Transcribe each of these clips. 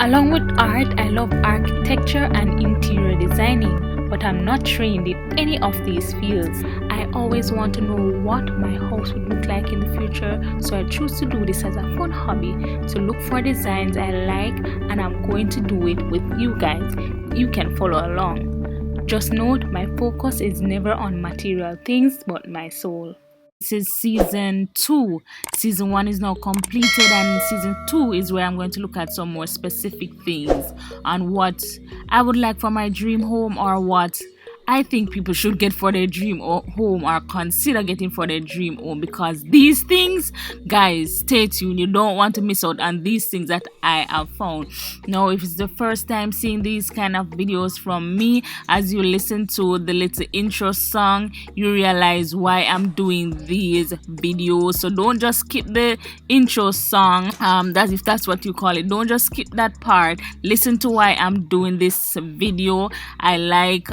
Along with art, I love architecture and interior designing, but I'm not trained in any of these fields. I always want to know what my house would look like in the future, so I choose to do this as a fun hobby, to look for designs I like, and I'm going to do it with you guys. You can follow along. Just note, my focus is never on material things but my soul. This is season 2. Season 1 is now completed, and season 2 is where I'm going to look at some more specific things on what I would like for my dream home, or what I think people should get for their dream home, or consider getting for their dream home, because these things, guys, stay tuned. You don't want to miss out on these things that I have found. Now, if it's the first time seeing these kind of videos from me, as you listen to the little intro song, you realize why I'm doing these videos. So don't just skip the intro song, if that's what you call it. Don't just skip that part. Listen to why I'm doing this video. I like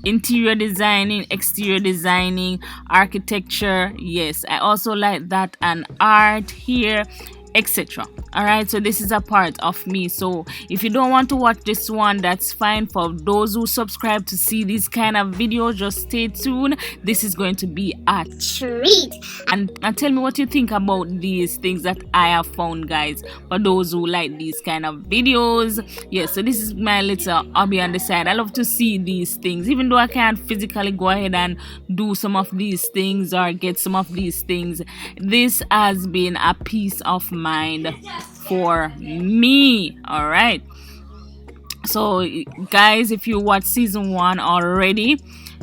interior designing, exterior designing, architecture. Yes, I also like that, and art here, etc. All right, so this is a part of me. So if you don't want to watch this one, that's fine. For those who subscribe to see these kind of videos, just stay tuned. This is going to be a treat. And tell me what you think about these things that I have found, guys, for those who like these kind of videos. Yes, so this is my little hobby on the side. I love to see these things, even though I can't physically go ahead and do some of these things or get some of these things. This has been a peace of mind for me. All right, so guys, if you watch season 1 already,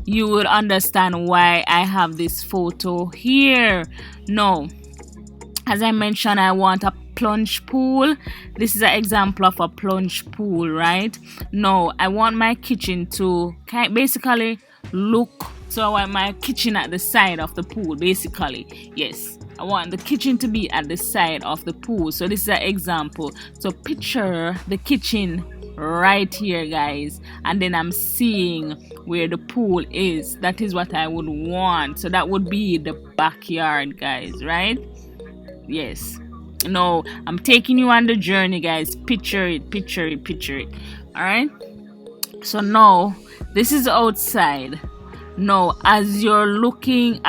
you would understand why I have this photo here. No, as I mentioned, I want a plunge pool. This is an example of a plunge pool, right? No, I want my kitchen to basically look, so I want my kitchen at the side of the pool, basically. Yes, I want the kitchen to be at the side of the pool. So this is an example. So picture the kitchen right here, guys, and then I'm seeing where the pool is. That is what I would want. So that would be the backyard, guys, right? Yes. No, I'm taking you on the journey, guys. Picture it, picture it, picture it. All right, so now this is outside. No, as you're looking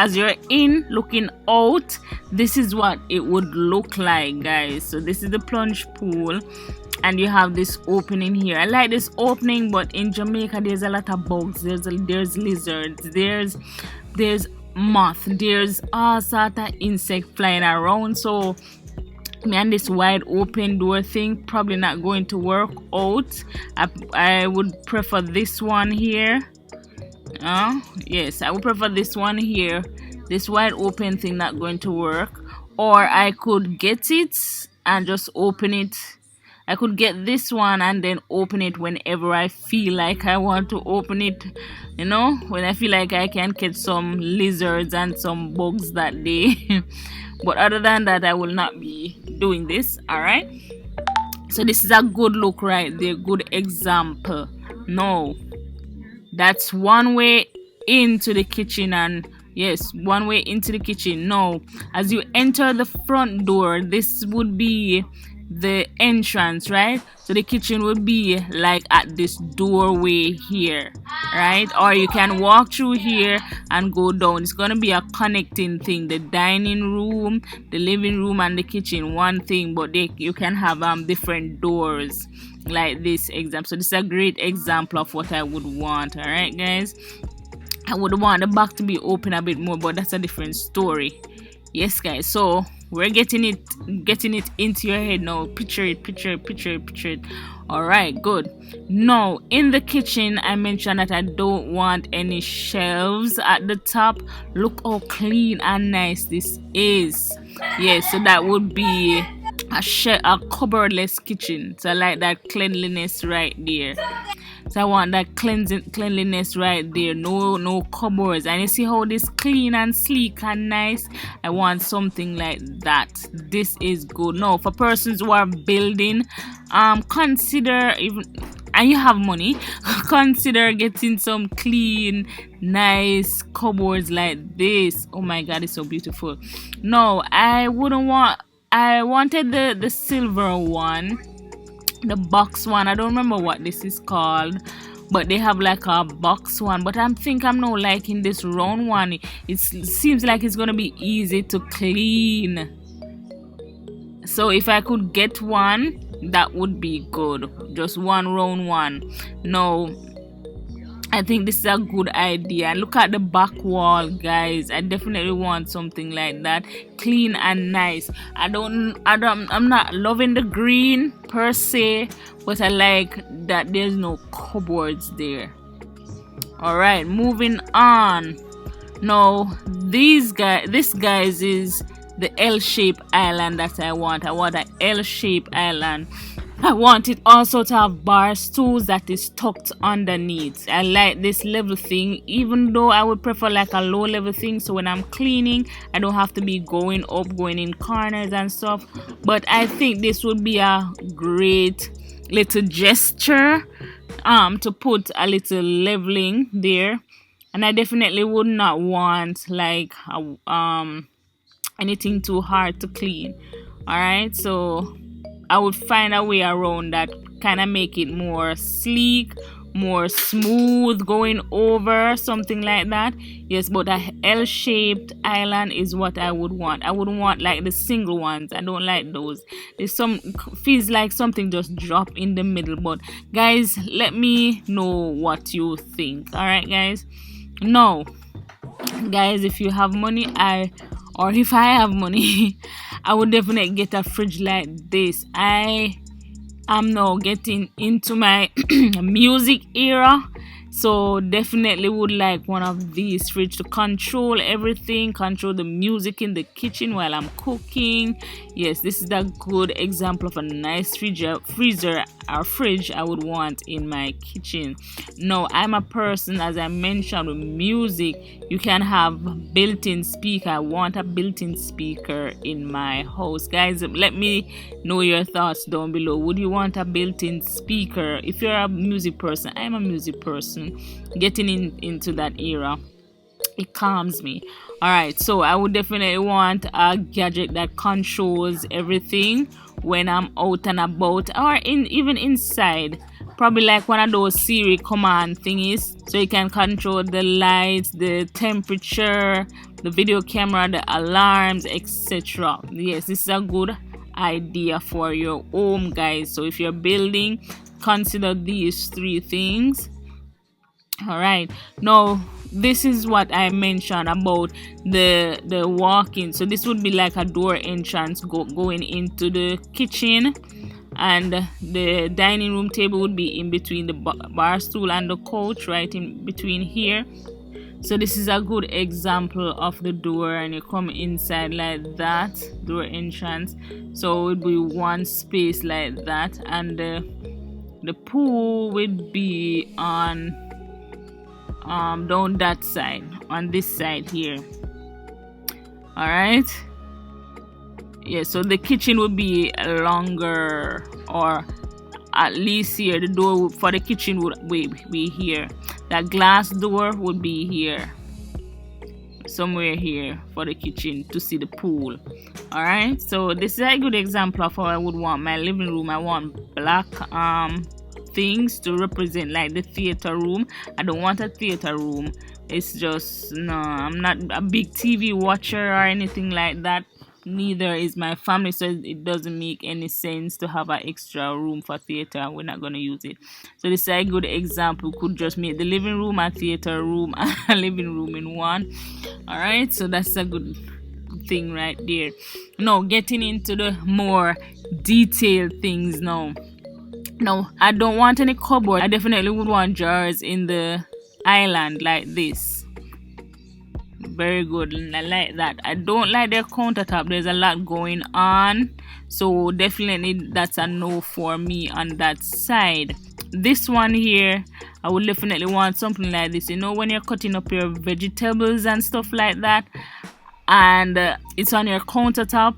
out, this is what it would look like, guys. So this is the plunge pool, and you have this opening here. I like this opening, but in Jamaica there's a lot of bugs. There's lizards, there's moth, there's all sort of insect flying around. So me and this wide open door thing probably not going to work out. I would prefer this one here. Yes, I would prefer this one here. This wide open thing not going to work. Or I could get it and just open it. I could get this one and then open it whenever I feel like I want to open it. You know, when I feel like I can catch some lizards and some bugs that day. But other than that, I will not be doing this. All right, so this is a good look right there, good example. No, that's one way into the kitchen, and yes, one way into the kitchen. No, as you enter the front door, this would be the entrance, right? So the kitchen would be like at this doorway here, right? Or you can walk through here and go down. It's gonna be a connecting thing, the dining room, the living room, and the kitchen, one thing, but you can have different doors like this example. So this is a great example of what I would want. All right, guys, I would want the back to be open a bit more, but that's a different story. Yes, guys, so we're getting it into your head now. Picture it, picture it, picture it, picture it. All right, good. Now in the kitchen, I mentioned that I don't want any shelves at the top. Look how clean and nice this is. Yes, so that would be a cupboardless kitchen. So I like that cleanliness right there. So I want that cleanliness right there. No cupboards. And you see how this clean and sleek and nice? I want something like that. This is good. Now, for persons who are building, consider, even, and you have money, consider getting some clean, nice cupboards like this. Oh my God, it's so beautiful. No, I wanted the silver one. the box one. I don't remember what this is called, but they have like a box one. But I'm not liking this round one. It seems like it's gonna be easy to clean. So if I could get one, that would be good. Just one round one. No, I think this is a good idea. Look at the back wall, guys. I definitely want something like that, clean and nice. I'm not loving the green per se, but I like that there's no cupboards there. All right, moving on. Now, this guys is the L-shaped island that I want. I want an L-shaped island. I want it also to have bar stools that is tucked underneath. I like this level thing, even though I would prefer like a low level thing, so when I'm cleaning I don't have to be going up, going in corners and stuff. But I think this would be a great little gesture to put a little leveling there. And I definitely would not want like anything too hard to clean. All right, so I would find a way around that, kind of make it more sleek, more smooth going over, something like that. Yes, but a L-shaped island is what I would want. I wouldn't want like the single ones. I don't like those. There's some feels like something just drop in the middle. But guys, let me know what you think. All right, guys. Now, guys, if you have money, if I have money, I would definitely get a fridge like this. I am now getting into my music era, so definitely would like one of these fridge to control everything, control the music in the kitchen while I'm cooking. Yes, this is a good example of a nice fridge I would want in my kitchen. Now, I'm a person, as I mentioned, with music, you can have built-in speaker. I want a built-in speaker in my house. Guys, let me know your thoughts down below. Would you want a built-in speaker? If you're a music person, I'm a music person. Getting into that era, it calms me. All right, so I would definitely want a gadget that controls everything when I'm out and about, or even inside. Probably like one of those Siri command thingies, so you can control the lights, the temperature, the video camera, the alarms, etc. Yes, this is a good idea for your home, guys. So if you're building, consider these 3 things. All right, now this is what I mentioned about the walk-in. So this would be like a door entrance going into the kitchen, and the dining room table would be in between the bar stool and the couch, right in between here. So this is a good example of the door, and you come inside like that, door entrance. So it would be one space like that, and the pool would be on down that side, on this side here. All right, yeah, so the kitchen would be longer, or at least here the door for the kitchen would be here. That glass door would be here, somewhere here for the kitchen to see the pool. All right, so this is a good example of how I would want my living room. I want black things to represent like the theater room. I don't want a theater room. It's just, no, I'm not a big TV watcher or anything like that. Neither is my family, so it doesn't make any sense to have an extra room for theater. We're not going to use it. So this is a good example. Could just make the living room, a theater room, and a living room in one. All right, so that's a good thing right there. Now, getting into the more detailed things now. No, I don't want any cupboard. I definitely would want jars in the island like this. Very good. I like that. I don't like their countertop. There's a lot going on, so definitely that's a no for me on that side. This one here, I would definitely want something like this. You know, when you're cutting up your vegetables and stuff like that, and it's on your countertop,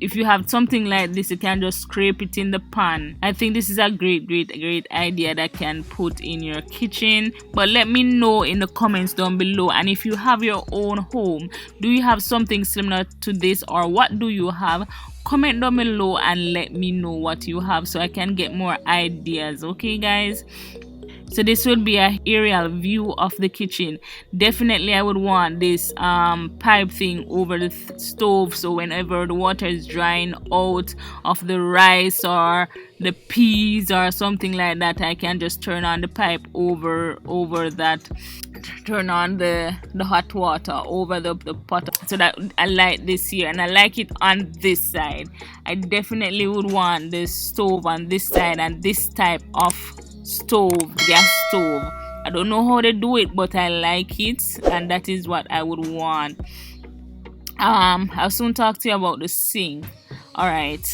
if you have something like this, you can just scrape it in the pan. I think this is a great idea that can put in your kitchen. But let me know in the comments down below. And if you have your own home, do you have something similar to this, or what do you have? comment down below and let me know what you have so I can get more ideas. Okay guys, so this would be a aerial view of the kitchen. Definitely I would want this pipe thing over the stove, so whenever the water is drying out of the rice or the peas or something like that, I can just turn on the pipe over that, turn on the hot water over the pot. So that I like this here, and I like it on this side. I definitely would want the stove on this side and this type of stove, gas stove. I don't know how they do it, but I like it, and that is what I would want. I'll soon talk to you about the sink. All right,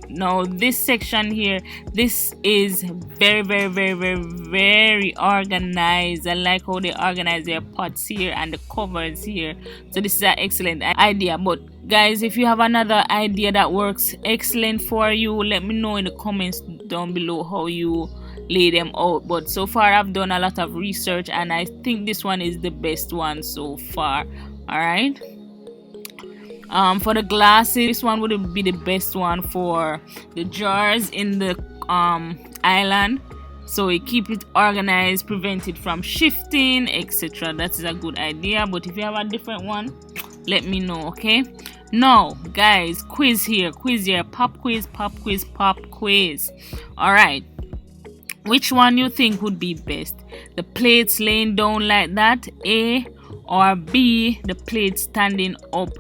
now this section here, this is very very organized. I like how they organize their pots here and the covers here. So this is an excellent idea. But guys, if you have another idea that works excellent for you, let me know in the comments down below how you lay them out. But so far I've done a lot of research and I think this one is the best one so far. All right, for the glasses, this one would be the best one for the jars in the island, so it keep it organized, prevent it from shifting, etc. That is a good idea. But if you have a different one, let me know. Okay, now guys, quiz here, pop quiz. All right, which one you think would be best? The plates laying down like that, A, or B, the plates standing up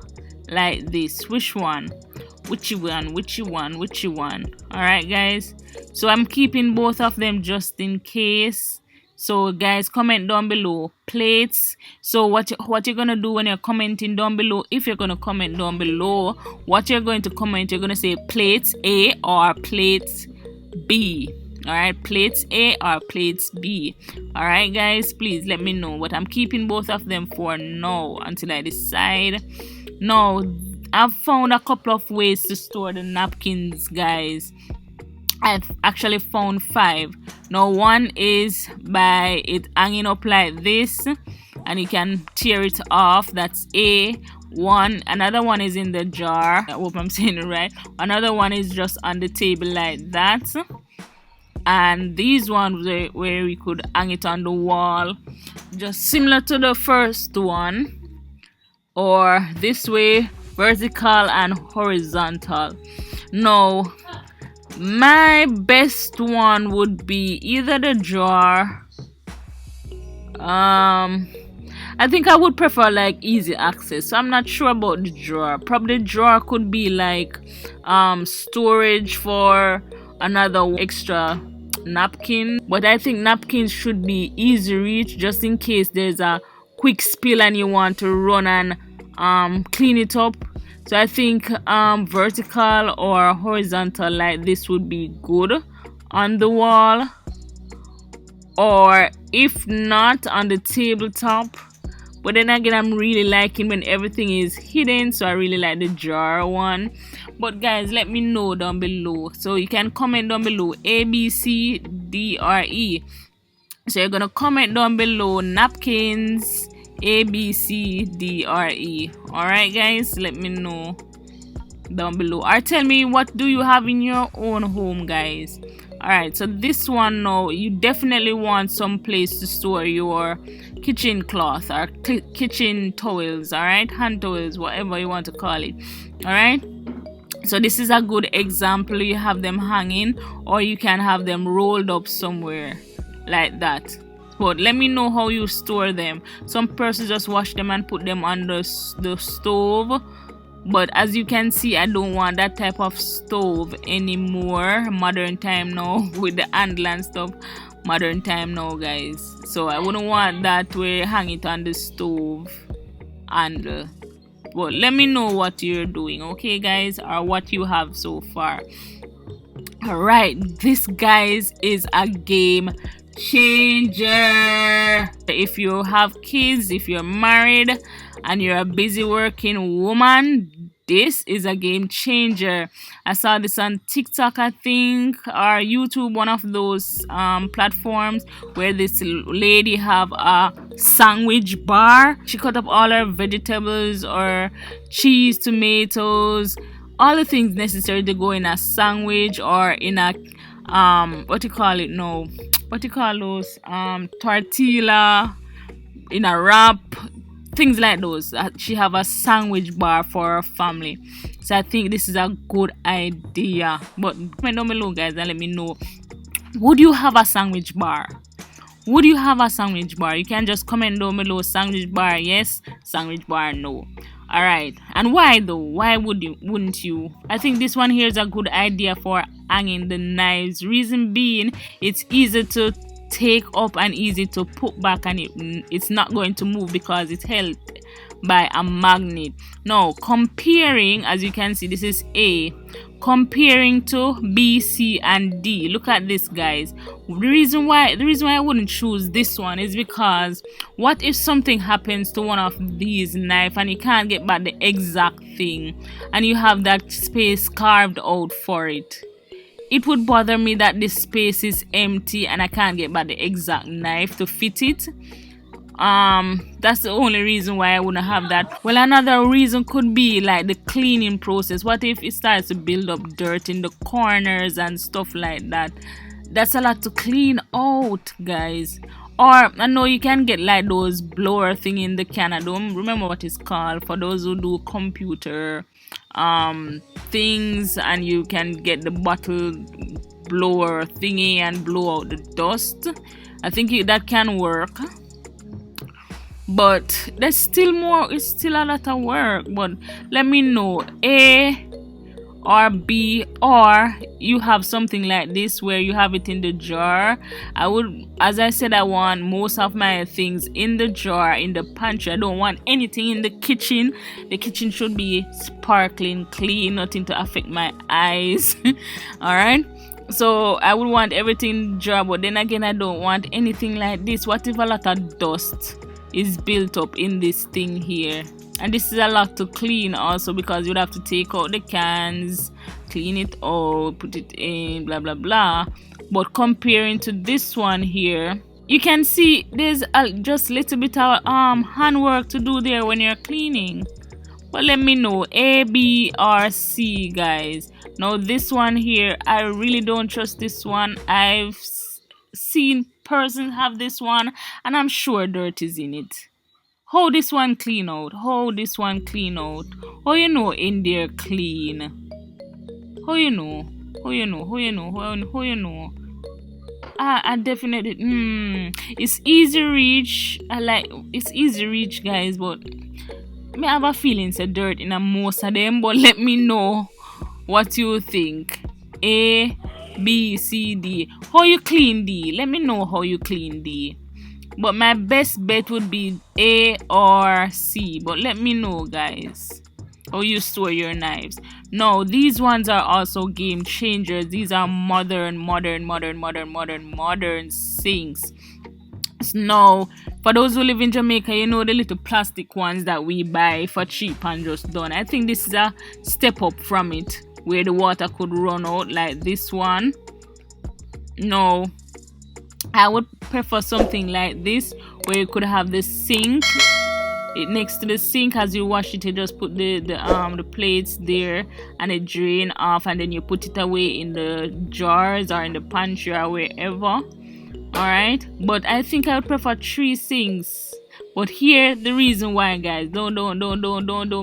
like this? Which one? All right guys, so I'm keeping both of them just in case. So guys, comment down below plates. So what you're gonna do when you're commenting down below, if you're gonna comment down below, what you're going to comment, you're gonna say plates A or plates B. All right, plates A or plates B. All right guys, please let me know. But I'm keeping both of them for now until I decide. Now I've found a couple of ways to store the napkins, guys. I've actually found 5. Now one is by it hanging up like this and you can tear it off. That's A. One, another one is in the jar. I hope I'm saying it right. Another one is just on the table like that. And these ones where we could hang it on the wall, just similar to the first one, or this way, vertical and horizontal. Now my best one would be either the jar. I think I would prefer like easy access, so I'm not sure about the drawer. Probably the drawer could be like storage for another extra napkin, but I think napkins should be easy reach just in case there's a quick spill and you want to run and clean it up. So I think vertical or horizontal like this would be good on the wall, or if not on the tabletop. But then again, I'm really liking when everything is hidden, so I really like the jar one. But guys, let me know down below. So you can comment down below A, B, C, D, or E. So you're gonna comment down below napkins A, B, C, D, or E. Alright guys, let me know down below, or tell me what do you have in your own home, guys. Alright, so this one, now you definitely want some place to store your kitchen cloth or kitchen towels, alright, hand towels, whatever you want to call it. Alright, so this is a good example. You have them hanging, or you can have them rolled up somewhere like that. But let me know how you store them. Some persons just wash them and put them on the stove, but as you can see, I don't want that type of stove anymore. Modern time now with the handle and stuff. Modern time now, guys. So I wouldn't want that where you hang it on the stove handle. But let me know what you're doing, okay guys, or what you have so far. Alright, this guys is a game changer. If you have kids, if you're married and you're a busy working woman, this is a game changer. I saw this on TikTok, I think, or YouTube, one of those platforms, where this lady have a sandwich bar. She cut up all her vegetables or cheese, tomatoes, all the things necessary to go in a sandwich or in a what you call it, no, what you call those, tortilla, in a wrap, things like those. She have a sandwich bar for her family, so I think this is a good idea. But comment down below, guys, and let me know, would you have a sandwich bar? Would you have a sandwich bar? You can just comment down below, sandwich bar yes, sandwich bar no. All right, and why though? Why wouldn't you? I think this one here is a good idea for hanging the knives. Reason being, it's easy to take up and easy to put back, and it's not going to move because it's held by a magnet. Now comparing, as you can see, this is A, comparing to B, C, and D. Look at this, guys. The reason why I wouldn't choose this one is because what if something happens to one of these knives and you can't get back the exact thing and you have that space carved out for it? It would bother me that this space is empty and I can't get back the exact knife to fit it. That's the only reason why I wouldn't have that. Well, another reason could be like the cleaning process. What if it starts to build up dirt in the corners and stuff like that? That's a lot to clean out, guys. Or I know you can get like those blower thing in the can. I don't remember what it's called, for those who do computer things, and you can get the bottle blower thingy and blow out the dust. I think that can work. But there's still more, it's still a lot of work. But let me know, A or B, or you have something like this where you have it in the jar. I would, as I said, I want most of my things in the jar, in the pantry. I don't want anything in the kitchen. The kitchen should be sparkling clean, nothing to affect my eyes. All right, so I would want everything in the jar. But then again, I don't want anything like this. What if a lot of dust is built up in this thing here? And this is a lot to clean also, because you'd have to take out the cans, clean it out, put it in, blah blah blah. But comparing to this one here, you can see there's just a little bit of handwork to do there when you're cleaning. But let me know, A, B, or C, guys. Now this one here, I really don't trust this one. I've seen persons have this one and I'm sure dirt is in it. How this one clean out? How this one clean out? How you know in there clean? How you know? How you know? How you know? How you know? I definitely it's easy reach. It's easy reach, guys, but I have a feeling it's a dirt in a most of them. But let me know what you think. A, B, C, D. How you clean D? Let me know how you clean D. But my best bet would be A or C. But let me know, guys, how you store your knives. No, these ones are also game changers. These are modern sinks. Now, for those who live in Jamaica, you know the little plastic ones that we buy for cheap and just done. I think this is a step up from it, where the water could run out like this one. No, I would prefer something like this, where you could have the sink. Next to the sink, as you wash it, you just put the plates there and it drain off, and then you put it away in the jars or in the pantry or wherever. Alright, but I think I would prefer 3 sinks. But here the reason why, guys, don't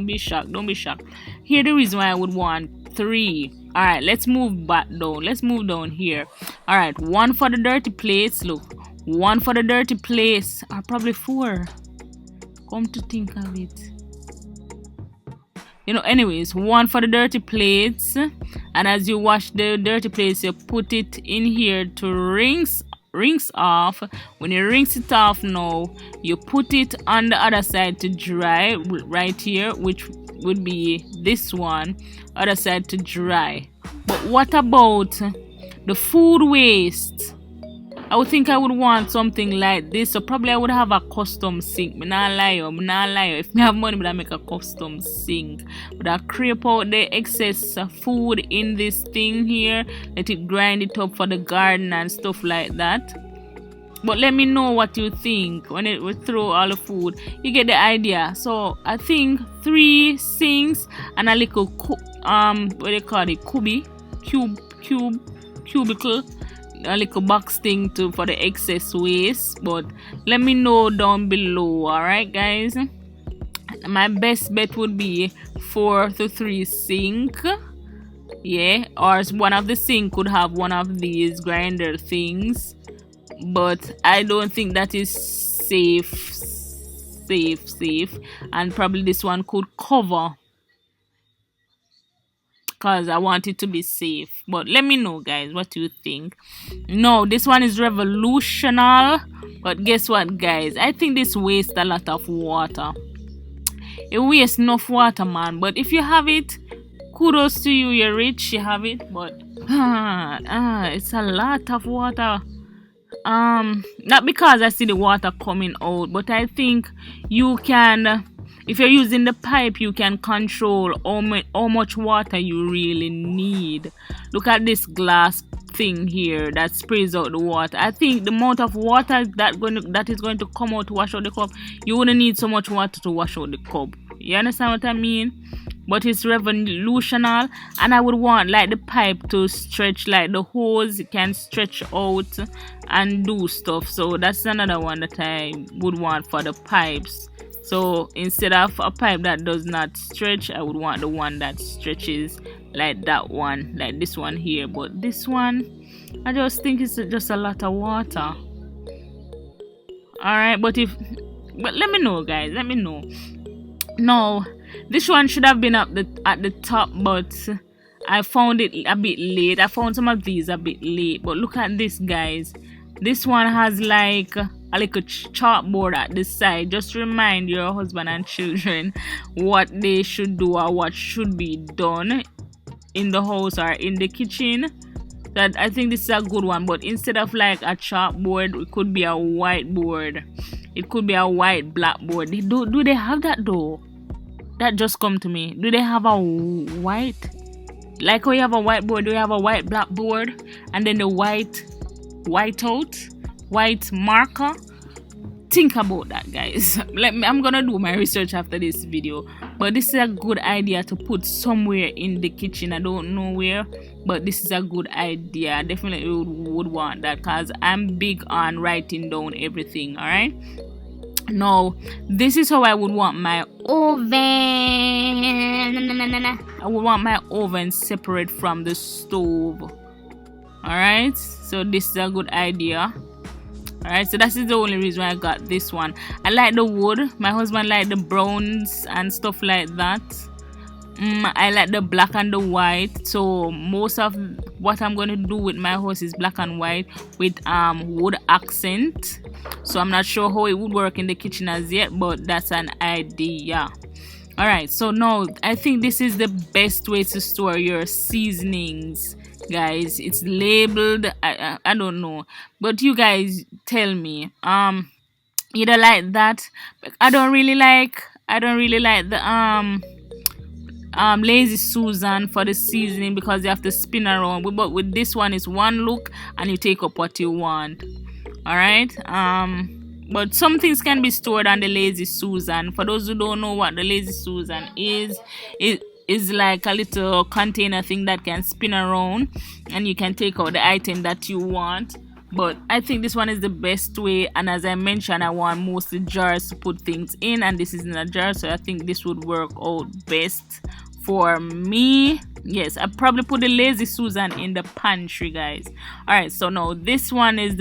be shocked. Don't be shocked. Here the reason why I would want 3. Alright, let's move back down. Let's move down here. Alright, 1 for the dirty plates. Look, 1 for the dirty plates, or probably 4. Come to think of it, you know, anyways, 1 for the dirty plates. And as you wash the dirty plates, you put it in here to rinse off. When you rinse it off, now you put it on the other side to dry, right here, which would be this one, other side to dry. But what about the food waste? I would think I would want something like this. So probably I would have a custom sink. I'm not lie. If I have money, but I make a custom sink. But I scrape out the excess food in this thing here. Let it grind it up for the garden and stuff like that. But let me know what you think when it would throw all the food. You get the idea. So I think 3 sinks and a little what do you call it, cubicle, a little box thing to for the excess waste. But let me know down below. All right, guys. My best bet would be 4 to 3 sink. Yeah, or one of the sink could have one of these grinder things, but I don't think that is safe, and probably this one could cover because I want it to be safe. But let me know, guys, what you think. No, this one is revolutionary, but guess what, guys, I think this wastes a lot of water. It wastes enough water, man. But if you have it, kudos to you, you're rich, you have it. But it's a lot of water. Not because I see the water coming out, but I think you can, if you're using the pipe, you can control how much water you really need. Look at this glass thing here that sprays out the water. I think the amount of water that is going to come out to wash out the cup, you wouldn't need so much water to wash out the cup. You understand what I mean? But it's revolutionary, and I would want like the pipe to stretch, like the hose can stretch out and do stuff. So that's another one that I would want for the pipes. So instead of a pipe that does not stretch, I would want the one that stretches, like that one, like this one here. But this one, I just think it's just a lot of water. Alright, but let me know, guys, let me know. No, this one should have been at the top, but I found it a bit late. I found some of these a bit late, but look at this, guys. This one has like a little chalkboard at the side. Just remind your husband and children what they should do or what should be done in the house or in the kitchen. That I think this is a good one, but instead of like a chalkboard, it could be a whiteboard. It could be a white blackboard. Do they have that though? That just come to me. Do they have a white? Like how you have a whiteboard, do you have a white blackboard? And then the white marker? Think about that, guys. I'm gonna do my research after this video. But this is a good idea to put somewhere in the kitchen. I don't know where, but this is a good idea. I definitely would want that because I'm big on writing down everything. Alright. Now, this is how I would want my oven. I would want my oven separate from the stove. Alright, so this is a good idea. Alright, so that is the only reason why I got this one. I like the wood. My husband liked the browns and stuff like that. I like the black and the white. So most of what I'm going to do with my house is black and white with wood accent. So I'm not sure how it would work in the kitchen as yet, but that's an idea. Alright, so now I think this is the best way to store your seasonings, guys. It's labeled. I don't know, but you guys tell me. Either like that. I don't really like the Lazy Susan for the seasoning because you have to spin around. But with this one, it's one look and you take up what you want. Alright, but some things can be stored on the Lazy Susan. For those who don't know what the Lazy Susan is, it is like a little container thing that can spin around and you can take out the item that you want. But I think this one is the best way, and as I mentioned, I want mostly jars to put things in, and this is in a jar, so I think this would work out best for me. Yes, I probably put the Lazy Susan in the pantry, guys. Alright, so now this one is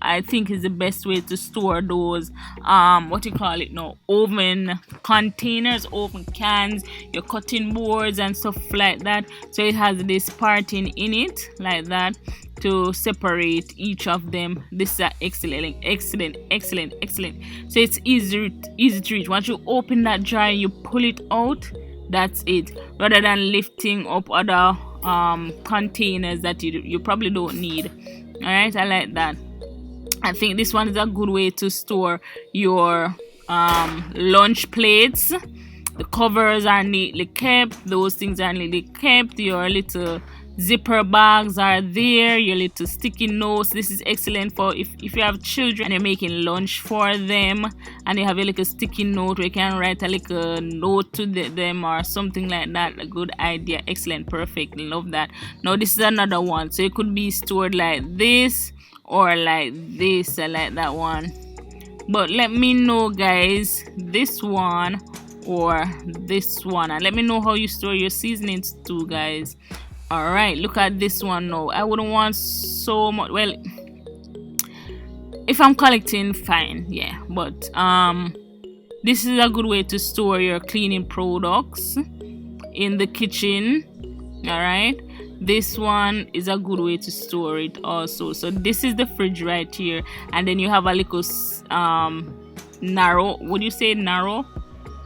I think is the best way to store those what you call it now, oven containers, oven cans, your cutting boards and stuff like that. So it has this parting in it like that to separate each of them. This is excellent. So it's easy to reach. Once you open that jar, you pull it out. That's it, rather than lifting up other containers that you probably don't need. All right, I like that. I think this one is a good way to store your lunch plates. The covers are neatly kept, those things are neatly kept. Your little zipper bags are there, your little sticky notes. This is excellent for if you have children and you're making lunch for them and you have a little sticky note where you can write a little note to them or something like that. A good idea. Excellent. Perfect. Love that. Now this is another one, so it could be stored like this or like this. I like that one. But let me know, guys, this one or this one, and let me know how you store your seasonings too, guys. All right, look at this one now. I wouldn't want so much. Well, if I'm collecting, fine, yeah, but this is a good way to store your cleaning products in the kitchen. All right, this one is a good way to store it also. So this is the fridge right here, and then you have a little narrow, would you say narrow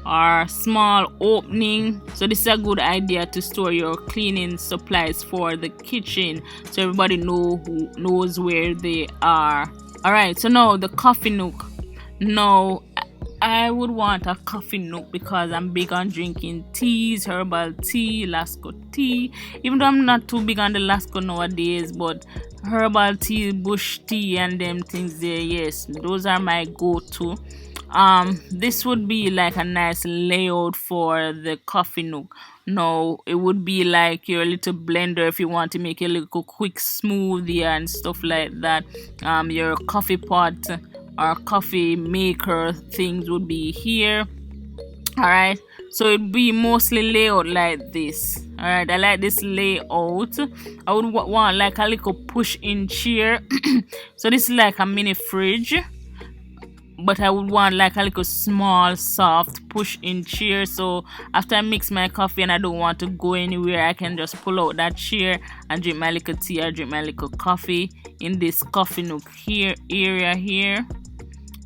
or small opening? So this is a good idea to store your cleaning supplies for the kitchen, so everybody knows where they are. All right, so now the coffee nook. Now I would want a coffee nook because I'm big on drinking teas, herbal tea, Lasco tea. Even though I'm not too big on the Lasco nowadays, but herbal tea, bush tea, and them things there, yes, those are my go-to. This would be like a nice layout for the coffee nook. No, it would be like your little blender if you want to make a little quick smoothie and stuff like that. Your coffee pot or coffee maker things would be here. All right, so it'd be mostly layout like this. All right, I like this layout. I would want like a little push-in chair. So this is like a mini fridge, but I would want like a little small soft push-in chair, so after I mix my coffee and I don't want to go anywhere, I can just pull out that chair and drink my little tea or drink my little coffee in this coffee nook here area here.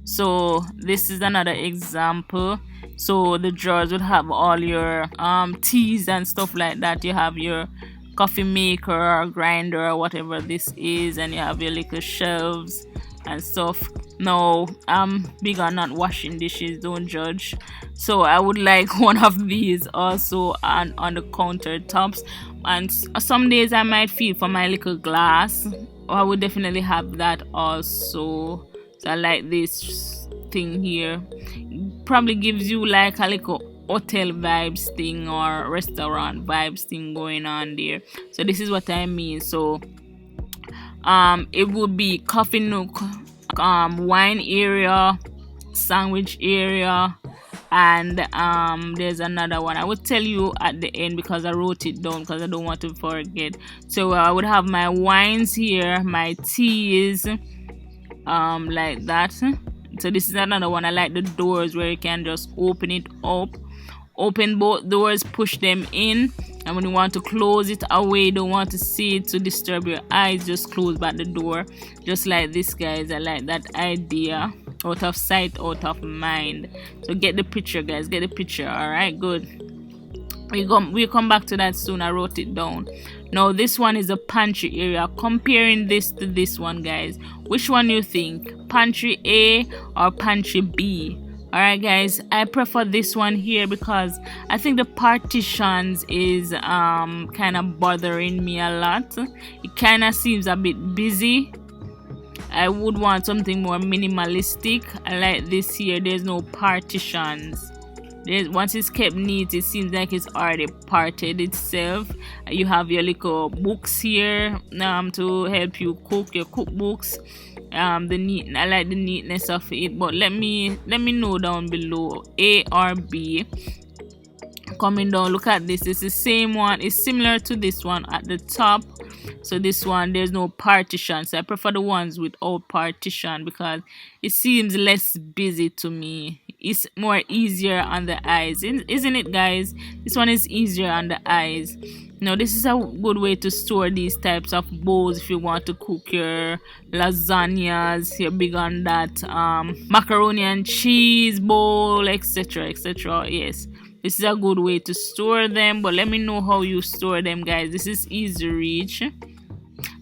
So this is another example. So the drawers would have all your teas and stuff like that. You have your coffee maker or grinder or whatever this is, and you have your little shelves and stuff. No, I'm big on not washing dishes, don't judge. So I would like one of these also on the countertops, and some days I might feel for my little glass. I would definitely have that also. So I like this thing here. Probably gives you like a little hotel vibes thing or restaurant vibes thing going on there. So this is what I mean. So it would be coffee nook, wine area, sandwich area, and there's another one I would tell you at the end because I wrote it down because I don't want to forget. So I would have my wines here, my teas, like that. So this is another one. I like the doors where you can just open it up, open both doors, push them in, and when you want to close it away, don't want to see it to disturb your eyes, just close back the door, just like this, guys. I like that idea. Out of sight, out of mind. So get the picture, guys, get the picture. All right, good. We'll come back to that soon. I wrote it down. Now this one is a pantry area. Comparing this to this one, guys, which one you think? Pantry A or pantry B? Alright, guys, I prefer this one here because I think the partitions is kind of bothering me a lot. It kind of seems a bit busy. I would want something more minimalistic. I like this here. There's no partitions. Once it's kept neat, it seems like it's already parted itself. You have your little books here to help you cook your cookbooks. I like the neatness of it, but let me know down below, A or B. Coming down, look at this. It's the same one. It's similar to this one at the top. So this one, there's no partition. So I prefer the ones without partition because it seems less busy to me. It's more easier on the eyes, isn't it, guys? This one is easier on the eyes. Now this is a good way to store these types of bowls if you want to cook your lasagnas. You're big on that macaroni and cheese bowl, etc, etc. Yes, this is a good way to store them, but let me know how you store them, guys. This is easy reach.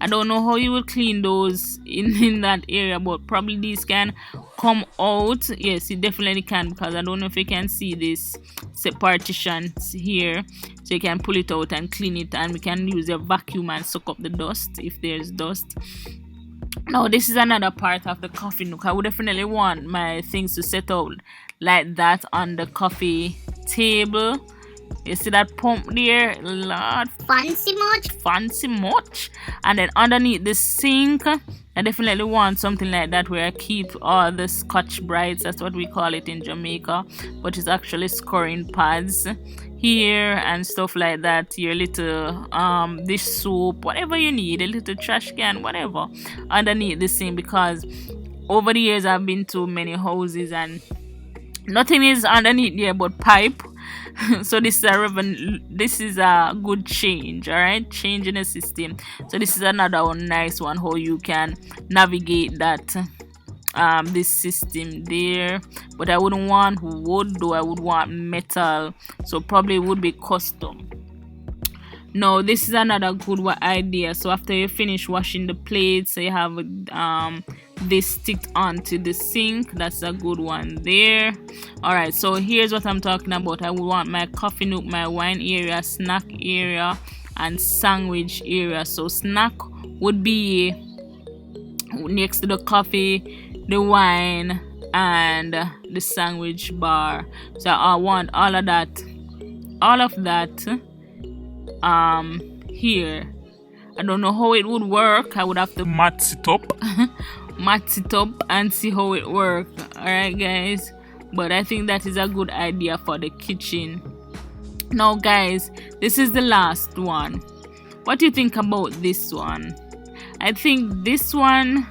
I don't know how you will clean those in that area, but probably these can come out. Yes, it definitely can, because I don't know if you can see this partitions here, so you can pull it out and clean it, and we can use a vacuum and suck up the dust if there's dust. Now this is another part of the coffee nook. I would definitely want my things to set out like that on the coffee table. You see that pump there? Lord, Fancy much? fancy much. And then underneath the sink, I definitely want something like that where I keep all the Scotch Brights. That's what we call it in Jamaica, but it's actually scoring pads here and stuff like that. Your little dish soap, whatever you need, a little trash can, whatever, underneath the sink, because over the years I've been to many houses and nothing is underneath there but pipe. So this is a good change. All right, change in the system. So this is another one, nice one, how you can navigate that this system there. But I wouldn't want wood though, I would want metal, so probably would be custom. No, this is another good idea. So after you finish washing the plates, so you have this sticked onto the sink. That's a good one there. All right, so here's what I'm talking about. I would want my coffee nook, my wine area, snack area, and sandwich area. So snack would be next to the coffee, the wine, and the sandwich bar. So I want all of that here. I don't know how it would work. I would have to mat it up. mat it up and see how it works. Alright guys, but I think that is a good idea for the kitchen. Now guys, this is the last one. What do you think about this one? I think this one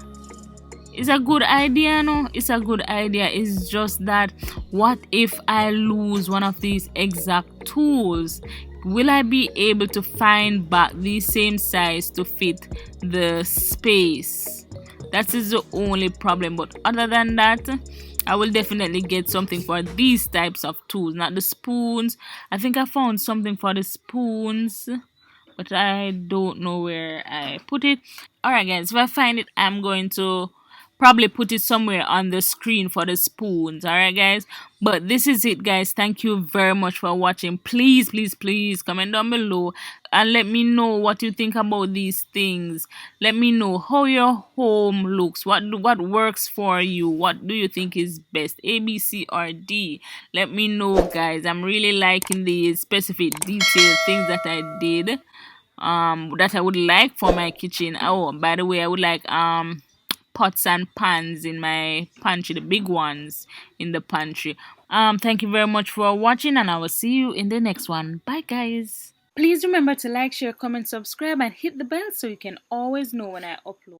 is a good idea. No, it's a good idea. It's just that, what if I lose one of these exact tools? Will I be able to find back the same size to fit the space? That is the only problem. But other than that, I will definitely get something for these types of tools, not the spoons. I think I found something for the spoons, but I don't know where I put it. Alright guys, if I find it, I'm going to probably put it somewhere on the screen for the spoons. Alright guys, but this is it guys. Thank you very much for watching. Please comment down below and let me know what you think about these things. Let me know how your home looks, what works for you, what do you think is best, A, B, C, or D. Let me know guys. I'm really liking the specific detailed things that I did, that I would like for my kitchen. Oh, by the way, I would like pots and pans in my pantry, the big ones in the pantry. Thank you very much for watching, and I will see you in the next one. Bye guys. Please remember to like, share, comment, subscribe, and hit the bell so you can always know when I upload.